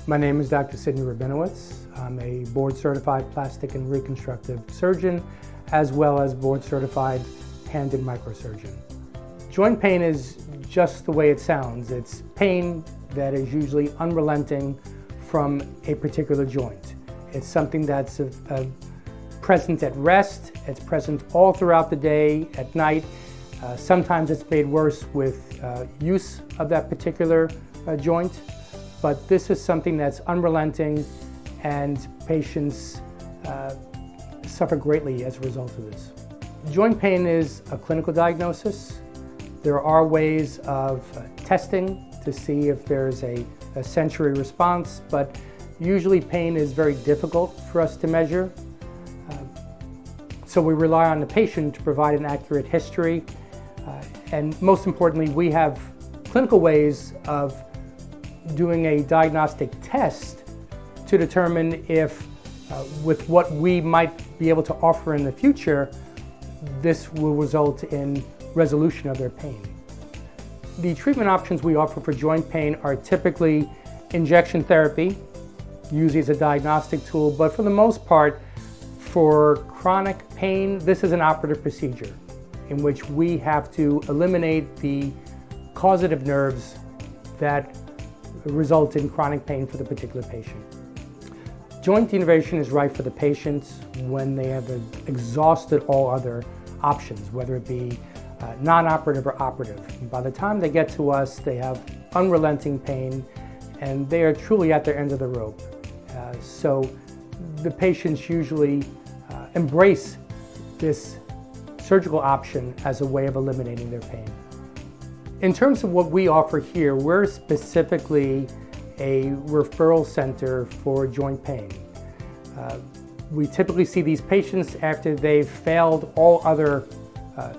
My name is Dr. Sidney Rabinowitz. I'm a board-certified plastic and reconstructive surgeon, as well as board-certified hand and microsurgeon. Joint pain is just the way it sounds. It's pain that is usually unrelenting from a particular joint. It's something that's present at rest. It's present all throughout the day, at night. Sometimes it's made worse with use of that particular joint. But this is something that's unrelenting, and patients suffer greatly as a result of this. Joint pain is a clinical diagnosis. There are ways of testing to see if there's a sensory response, but usually pain is very difficult for us to measure. So we rely on the patient to provide an accurate history. And most importantly, we have clinical ways of doing a diagnostic test to determine if, with what we might be able to offer in the future, this will result in resolution of their pain. The treatment options we offer for joint pain are typically injection therapy, usually as a diagnostic tool, but for the most part, for chronic pain, this is an operative procedure in which we have to eliminate the causative nerves that result in chronic pain for the particular patient. Joint denervation is right for the patients when they have exhausted all other options, whether it be non-operative or operative. And by the time they get to us, they have unrelenting pain, and they are truly at their end of the rope. So the patients usually embrace this surgical option as a way of eliminating their pain. In terms of what we offer here, we're specifically a referral center for joint pain. We typically see these patients after they've failed all other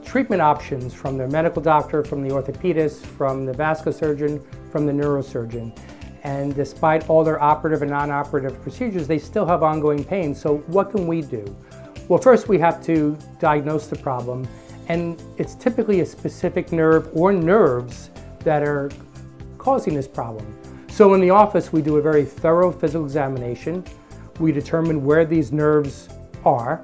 treatment options from their medical doctor, from the orthopedist, from the vascular surgeon, from the neurosurgeon. And despite all their operative and non-operative procedures, they still have ongoing pain. So what can we do? Well, first we have to diagnose the problem. And it's typically a specific nerve or nerves that are causing this problem. So in the office, we do a very thorough physical examination. We determine where these nerves are,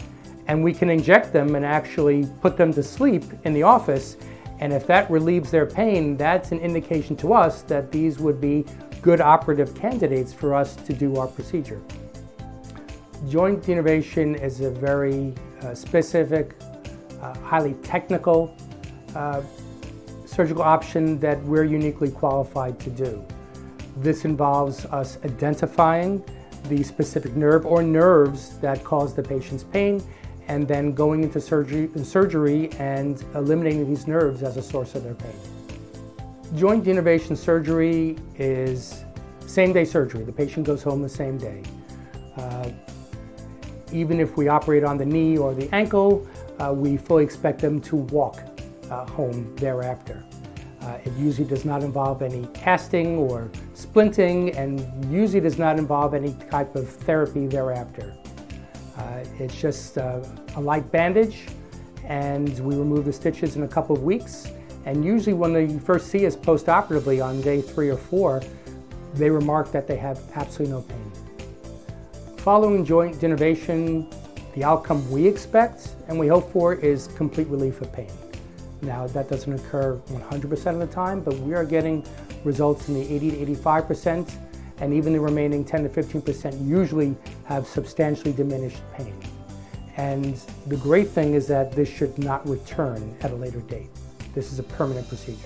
and we can inject them and actually put them to sleep in the office. And if that relieves their pain, that's an indication to us that these would be good operative candidates for us to do our procedure. Joint denervation is a very specific, highly technical surgical option that we're uniquely qualified to do. This involves us identifying the specific nerve or nerves that cause the patient's pain, and then going into surgery and eliminating these nerves as a source of their pain. Joint denervation surgery is same-day surgery. The patient goes home the same day. Even if we operate on the knee or the ankle, we fully expect them to walk home thereafter. It usually does not involve any casting or splinting, and usually does not involve any type of therapy thereafter. It's just a light bandage, and we remove the stitches in a couple of weeks. And usually when they first see us post-operatively on day 3 or 4, they remark that they have absolutely no pain. Following joint denervation, the outcome we expect and we hope for is complete relief of pain. Now, that doesn't occur 100% of the time, but we are getting results in the 80 to 85%, and even the remaining 10 to 15% usually have substantially diminished pain. And the great thing is that this should not return at a later date. This is a permanent procedure.